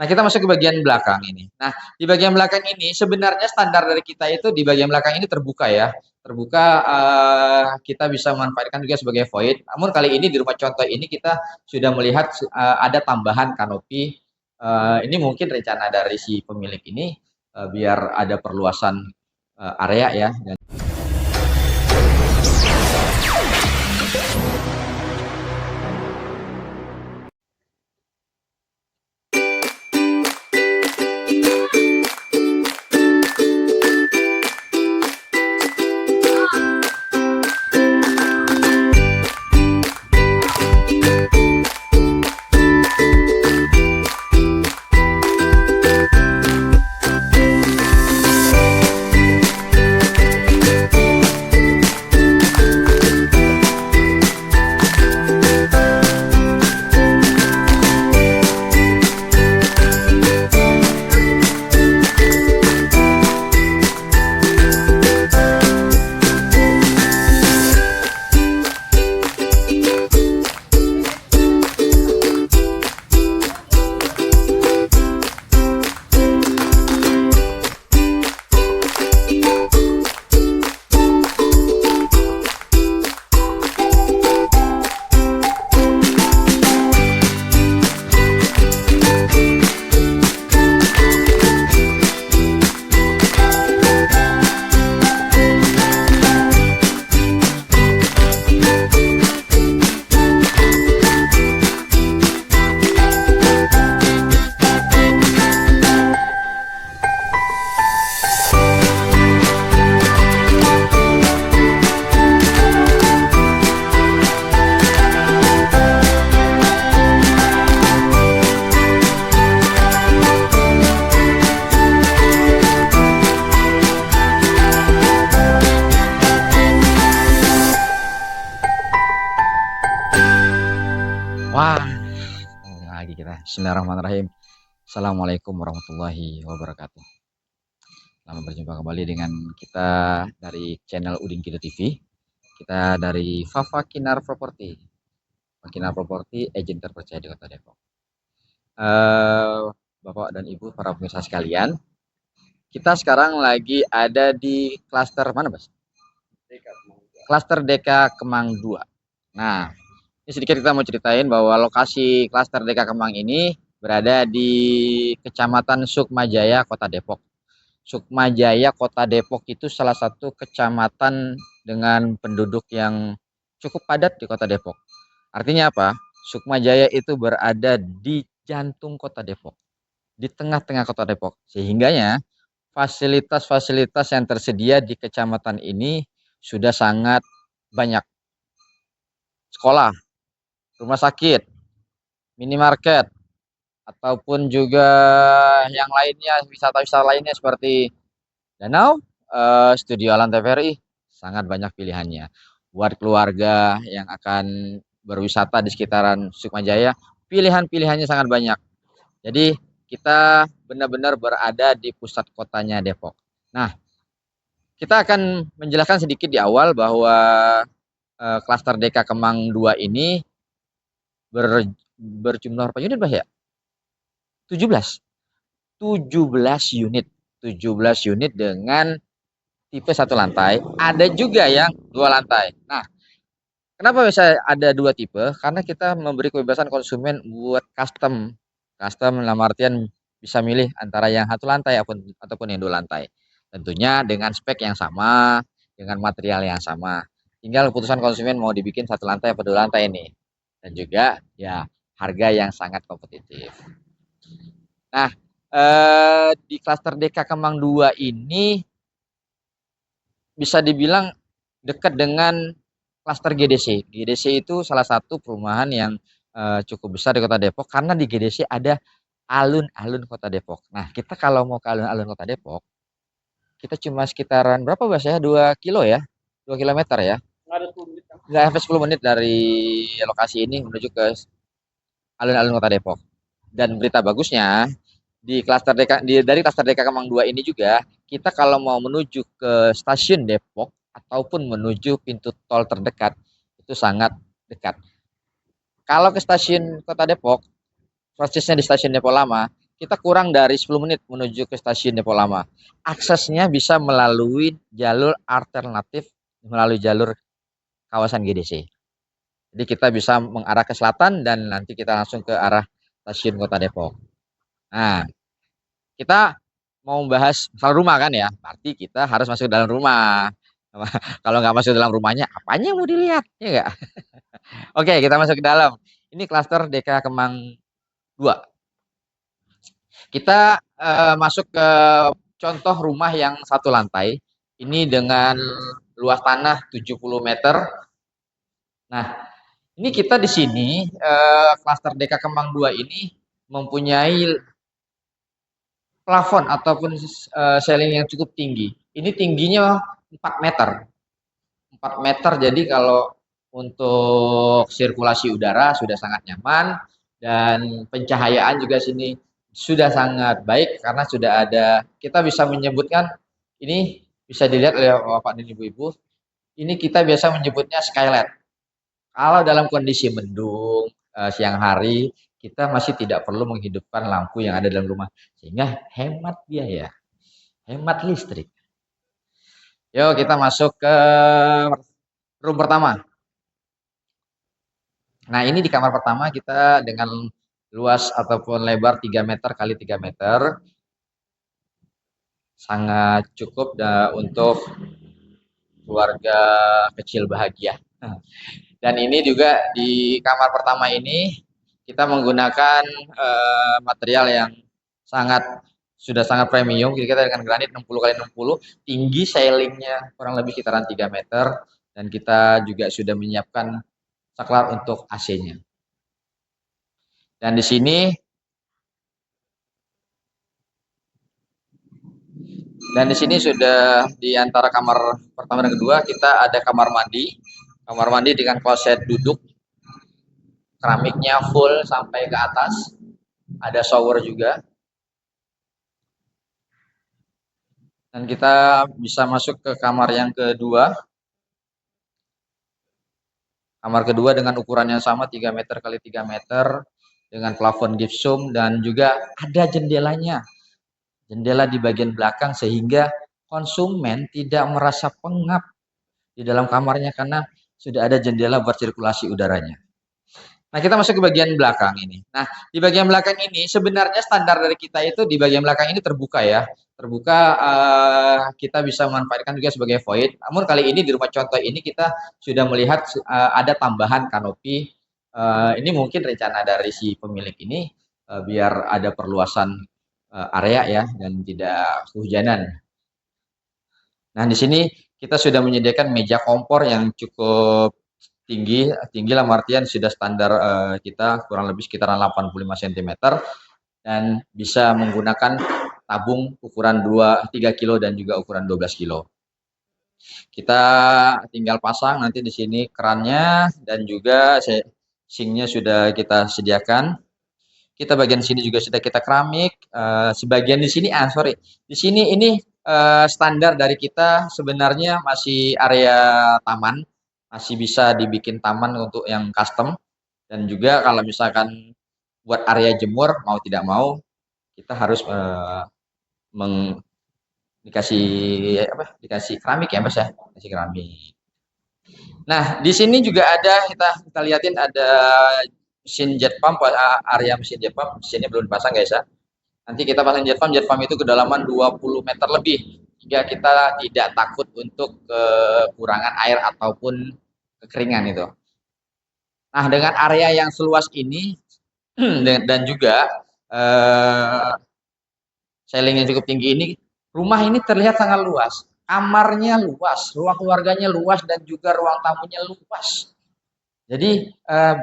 Nah, kita masuk ke bagian belakang ini. Nah, di bagian belakang ini sebenarnya standar dari kita itu di bagian belakang ini terbuka ya. Terbuka, kita bisa memanfaatkan juga sebagai void. Namun kali ini di rumah contoh ini kita sudah melihat ada tambahan kanopi. Ini mungkin rencana dari si pemilik ini biar ada perluasan area ya. Wah, lagi kita. Bismillahirrahmanirrahim. Assalamualaikum warahmatullahi wabarakatuh. Selamat berjumpa kembali dengan kita dari channel Udin Kido TV. Kita dari Fafa Kinar Property. Kinar Property, agent terpercaya di Kota Depok. Bapak dan Ibu, para pemirsa sekalian, kita sekarang lagi ada di klaster mana, Mas? Klaster DK Kemang 2. Nah, ini sedikit kita mau ceritain bahwa lokasi klaster DK Kemang ini berada di Kecamatan Sukmajaya, Kota Depok. Sukmajaya, Kota Depok itu salah satu kecamatan dengan penduduk yang cukup padat di Kota Depok. Artinya apa? Sukmajaya itu berada di jantung Kota Depok, di tengah-tengah Kota Depok. Sehingganya fasilitas-fasilitas yang tersedia di kecamatan ini sudah sangat banyak. Sekolah, rumah sakit, minimarket, ataupun juga yang lainnya, wisata-wisata lainnya seperti danau, studio alam TVRI, sangat banyak pilihannya. Buat keluarga yang akan berwisata di sekitaran Sukmajaya, pilihan-pilihannya sangat banyak. Jadi kita benar-benar berada di pusat kotanya Depok. Nah, kita akan menjelaskan sedikit di awal bahwa klaster DK Kemang 2 ini berjumlah berapa unit, Bah ya? 17. 17 unit. 17 unit dengan tipe satu lantai. Ada juga yang dua lantai. Nah, kenapa bisa ada dua tipe? Karena kita memberi kebebasan konsumen buat custom. Custom dalam artian bisa milih antara yang satu lantai ataupun yang dua lantai. Tentunya dengan spek yang sama, dengan material yang sama. Tinggal keputusan konsumen mau dibikin satu lantai atau dua lantai ini. Dan juga ya harga yang sangat kompetitif. Nah, di klaster DK Kemang 2 ini bisa dibilang dekat dengan klaster GDC. GDC itu salah satu perumahan yang cukup besar di Kota Depok karena di GDC ada alun-alun Kota Depok. Nah, kita kalau mau ke alun-alun Kota Depok, kita cuma sekitaran berapa, Bas ya? 2 kilo ya? 2 kilometer ya? Nggak sampai 10 menit dari lokasi ini menuju ke alun-alun Kota Depok. Dan berita bagusnya, dari klaster DK Kemang 2 ini juga, kita kalau mau menuju ke stasiun Depok ataupun menuju pintu tol terdekat, itu sangat dekat. Kalau ke stasiun Kota Depok, prosesnya di stasiun Depok Lama, kita kurang dari 10 menit menuju ke stasiun Depo Lama. Aksesnya bisa melalui jalur alternatif, melalui jalur kawasan GDC. Jadi kita bisa mengarah ke selatan dan nanti kita langsung ke arah stasiun Kota Depok. Nah, kita mau membahas masalah rumah kan ya, berarti kita harus masuk ke dalam rumah. Kalau nggak masuk ke dalam rumahnya, apanya yang mau dilihat? Ya nggak? Oke, kita masuk ke dalam. Ini klaster DK Kemang 2. Kita masuk ke contoh rumah yang satu lantai. Ini dengan luas tanah 70 meter. Nah, ini kita di sini klaster DK Kemang 2 ini mempunyai plafon ataupun ceiling yang cukup tinggi. Ini tingginya 4 meter. 4 meter, jadi kalau untuk sirkulasi udara sudah sangat nyaman dan pencahayaan juga sini sudah sangat baik karena sudah ada, kita bisa menyebutkan ini bisa dilihat oleh Bapak dan Ibu-ibu, ini kita biasa menyebutnya skylight. Kalau dalam kondisi mendung siang hari, kita masih tidak perlu menghidupkan lampu yang ada dalam rumah sehingga hemat biaya, hemat listrik. Yuk kita masuk ke room pertama. Nah, ini di kamar pertama kita dengan luas ataupun lebar 3 meter kali 3 meter. Sangat cukup untuk keluarga kecil bahagia. Dan ini juga di kamar pertama ini kita menggunakan material yang sudah sangat premium. Jadi kita dengan granit 60 kali 60, tinggi ceilingnya kurang lebih sekitaran 3 meter dan kita juga sudah menyiapkan saklar untuk AC-nya. Dan di sini sudah di antara kamar pertama dan kedua kita ada kamar mandi. Kamar mandi dengan kloset duduk, keramiknya full sampai ke atas. Ada shower juga. Dan kita bisa masuk ke kamar yang kedua. Kamar kedua dengan ukuran yang sama 3 meter kali 3 meter dengan plafon gypsum dan juga ada jendelanya. Jendela di bagian belakang sehingga konsumen tidak merasa pengap di dalam kamarnya karena sudah ada jendela buat sirkulasi udaranya. Nah, kita masuk ke bagian belakang ini. Nah, di bagian belakang ini sebenarnya standar dari kita itu di bagian belakang ini terbuka ya. Terbuka, kita bisa memanfaatkan juga sebagai void. Namun kali ini di rumah contoh ini kita sudah melihat ada tambahan kanopi. Ini mungkin rencana dari si pemilik ini biar ada perluasan area ya dan tidak kehujanan. Nah, di sini kita sudah menyediakan meja kompor yang cukup tinggi lah artian sudah standar kita kurang lebih sekitaran 85 cm dan bisa menggunakan tabung ukuran 3 kilo dan juga ukuran 12 kilo. Kita tinggal pasang nanti di sini kerannya dan juga sinknya sudah kita sediakan. Kita bagian sini juga sudah kita keramik. Sebagian di sini, di sini ini standar dari kita sebenarnya masih area taman. Masih bisa dibikin taman untuk yang custom dan juga kalau misalkan buat area jemur mau tidak mau kita harus dikasih keramik ya Mas ya, kasih keramik. Nah, di sini juga ada kita lihatin ada mesin jet pump, area mesin jet pump, mesinnya belum dipasang guys ya. Nanti kita pasang jet pump itu kedalaman 20 meter lebih hingga kita tidak takut untuk kekurangan air ataupun kekeringan itu. Nah, dengan area yang seluas ini dan juga ceiling yang cukup tinggi ini, rumah ini terlihat sangat luas. Kamarnya luas, ruang keluarganya luas dan juga ruang tamunya luas. Jadi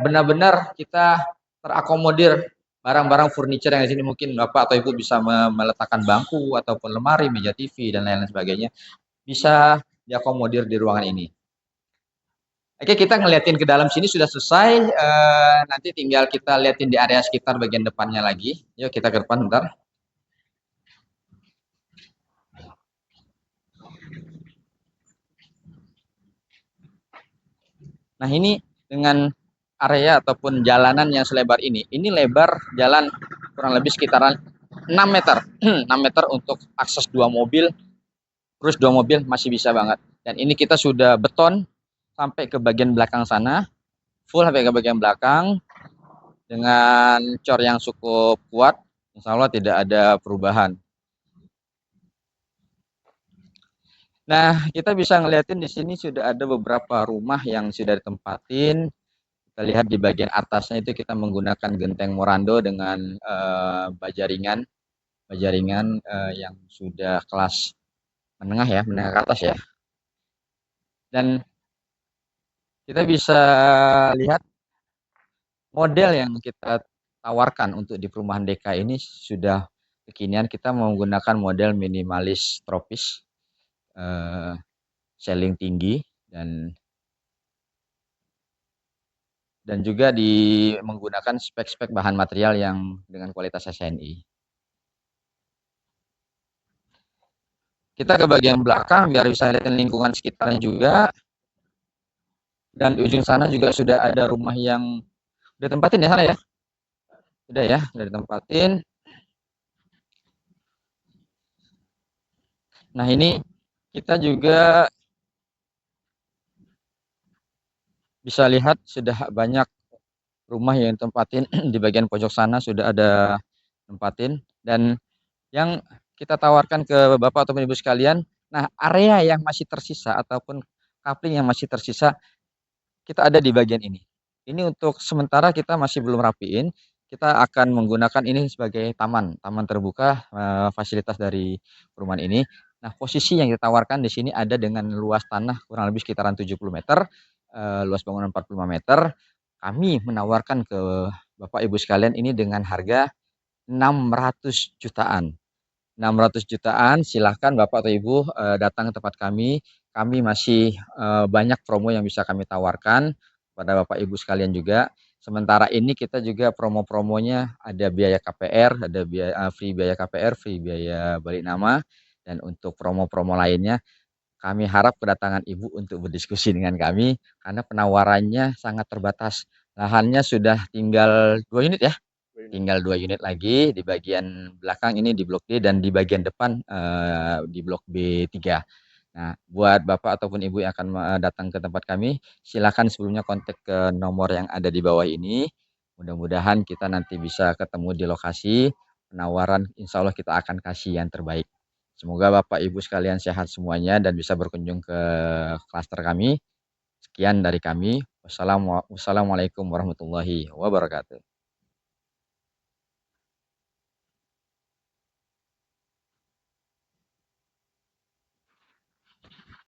benar-benar kita terakomodir barang-barang furniture yang di sini. Mungkin Bapak atau Ibu bisa meletakkan bangku ataupun lemari, meja TV dan lain-lain sebagainya bisa diakomodir di ruangan ini. Oke, kita ngeliatin ke dalam sini sudah selesai. Nanti tinggal kita liatin di area sekitar bagian depannya lagi. Yuk kita ke depan bentar. Nah, ini dengan area ataupun jalanan yang selebar ini lebar jalan kurang lebih sekitaran 6 meter. 6 meter untuk akses dua mobil, terus dua mobil masih bisa banget. Dan ini kita sudah beton sampai ke bagian belakang sana, full sampai ke bagian belakang dengan cor yang cukup kuat. Insya Allah tidak ada perubahan. Nah, kita bisa ngeliatin di sini sudah ada beberapa rumah yang sudah ditempatin. Kita lihat di bagian atasnya itu kita menggunakan genteng Morando dengan bajaringan yang sudah kelas menengah ya, menengah ke atas ya. Dan kita bisa lihat model yang kita tawarkan untuk di perumahan DK ini sudah kekinian. Kita menggunakan model minimalis tropis, ceiling tinggi, dan juga menggunakan spek-spek bahan material yang dengan kualitas SNI. Kita ke bagian belakang biar bisa lihat lingkungan sekitarnya juga. Dan di ujung sana juga sudah ada rumah yang udah tempatin ya sana ya. Udah ya, udah ditempatin. Nah, ini kita juga bisa lihat sudah banyak rumah yang tempatin di bagian pojok sana sudah ada tempatin. Dan yang kita tawarkan ke Bapak atau Ibu sekalian, nah area yang masih tersisa ataupun coupling yang masih tersisa kita ada di bagian ini. Ini untuk sementara kita masih belum rapiin. Kita akan menggunakan ini sebagai taman terbuka, fasilitas dari perumahan ini. Nah, posisi yang ditawarkan di sini ada dengan luas tanah kurang lebih sekitaran 70 meter, luas bangunan 45 meter. Kami menawarkan ke Bapak Ibu sekalian ini dengan harga 600 jutaan. 600 jutaan, silahkan Bapak atau Ibu datang ke tempat kami. Kami masih banyak promo yang bisa kami tawarkan pada Bapak Ibu sekalian juga. Sementara ini kita juga promo-promonya ada biaya KPR, ada free biaya KPR, free biaya balik nama. Dan untuk promo-promo lainnya, kami harap kedatangan Ibu untuk berdiskusi dengan kami karena penawarannya sangat terbatas. Lahannya sudah tinggal 2 unit ya. Tinggal 2 unit lagi di bagian belakang ini di blok D dan di bagian depan di blok B3. Nah, buat Bapak ataupun Ibu yang akan datang ke tempat kami, silakan sebelumnya kontak ke nomor yang ada di bawah ini. Mudah-mudahan kita nanti bisa ketemu di lokasi. Penawaran insya Allah kita akan kasih yang terbaik. Semoga Bapak Ibu sekalian sehat semuanya dan bisa berkunjung ke klaster kami. Sekian dari kami. Wassalamualaikum warahmatullahi wabarakatuh.